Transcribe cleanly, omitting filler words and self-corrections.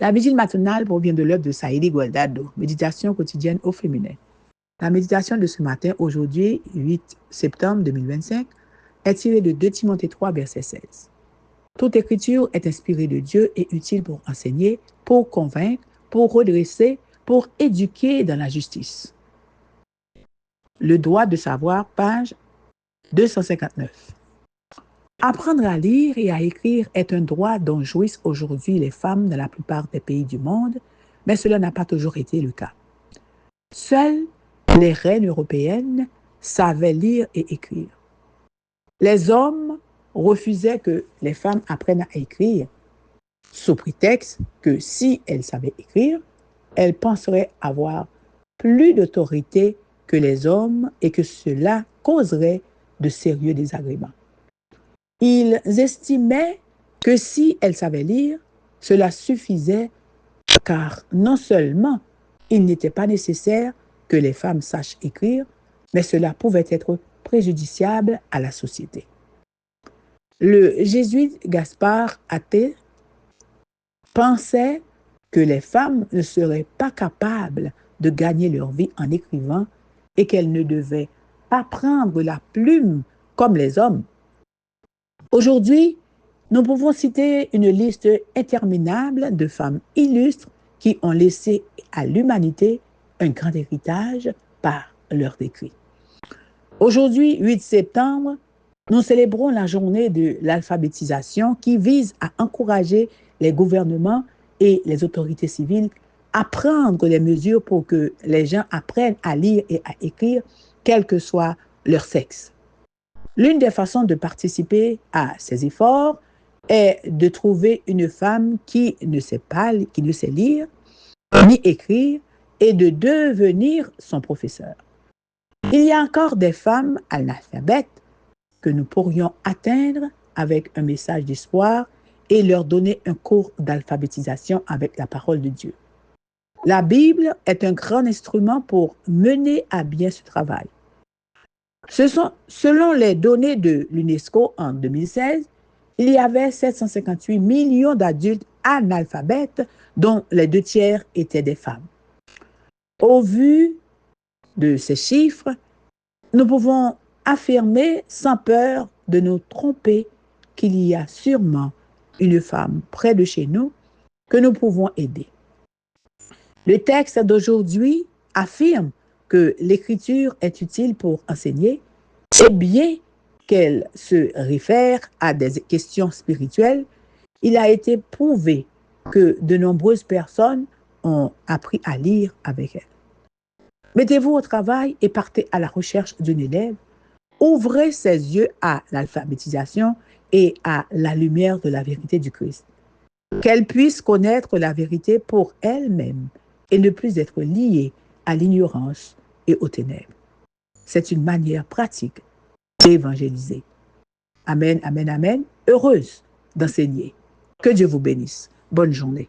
La vigile matinale provient de l'œuvre de Saïdi Gualdado, Méditation quotidienne au féminin. La méditation de ce matin, aujourd'hui, 8 septembre 2025, est tirée de 2 Timothée 3, verset 16. Toute écriture est inspirée de Dieu et utile pour enseigner, pour convaincre, pour redresser, pour éduquer dans la justice. Le droit de savoir, page 259. Apprendre à lire et à écrire est un droit dont jouissent aujourd'hui les femmes dans la plupart des pays du monde, mais cela n'a pas toujours été le cas. Seules les reines européennes savaient lire et écrire. Les hommes refusaient que les femmes apprennent à écrire, sous prétexte que si elles savaient écrire, elles penseraient avoir plus d'autorité que les hommes et que cela causerait de sérieux désagréments. Ils estimaient que si elles savaient lire, cela suffisait car non seulement il n'était pas nécessaire que les femmes sachent écrire, mais cela pouvait être préjudiciable à la société. Le jésuite Gaspard Athée pensait que les femmes ne seraient pas capables de gagner leur vie en écrivant et qu'elles ne devaient pas prendre la plume comme les hommes. Aujourd'hui, nous pouvons citer une liste interminable de femmes illustres qui ont laissé à l'humanité un grand héritage par leurs écrits. Aujourd'hui, 8 septembre, nous célébrons la journée de l'alphabétisation qui vise à encourager les gouvernements et les autorités civiles à prendre des mesures pour que les gens apprennent à lire et à écrire, quel que soit leur sexe. L'une des façons de participer à ces efforts est de trouver une femme qui ne sait lire ni écrire et de devenir son professeur. Il y a encore des femmes analphabètes que nous pourrions atteindre avec un message d'espoir et leur donner un cours d'alphabétisation avec la parole de Dieu. La Bible est un grand instrument pour mener à bien ce travail. Selon les données de l'UNESCO en 2016, il y avait 758 millions d'adultes analphabètes, dont les 2/3 étaient des femmes. Au vu de ces chiffres, nous pouvons affirmer sans peur de nous tromper qu'il y a sûrement une femme près de chez nous que nous pouvons aider. Le texte d'aujourd'hui affirme que l'écriture est utile pour enseigner, et bien qu'elle se réfère à des questions spirituelles, il a été prouvé que de nombreuses personnes ont appris à lire avec elle. Mettez-vous au travail et partez à la recherche d'une élève. Ouvrez ses yeux à l'alphabétisation et à la lumière de la vérité du Christ. Qu'elle puisse connaître la vérité pour elle-même et ne plus être liée à l'ignorance et aux ténèbres. C'est une manière pratique d'évangéliser. Amen, amen, amen. Heureuse d'enseigner. Que Dieu vous bénisse. Bonne journée.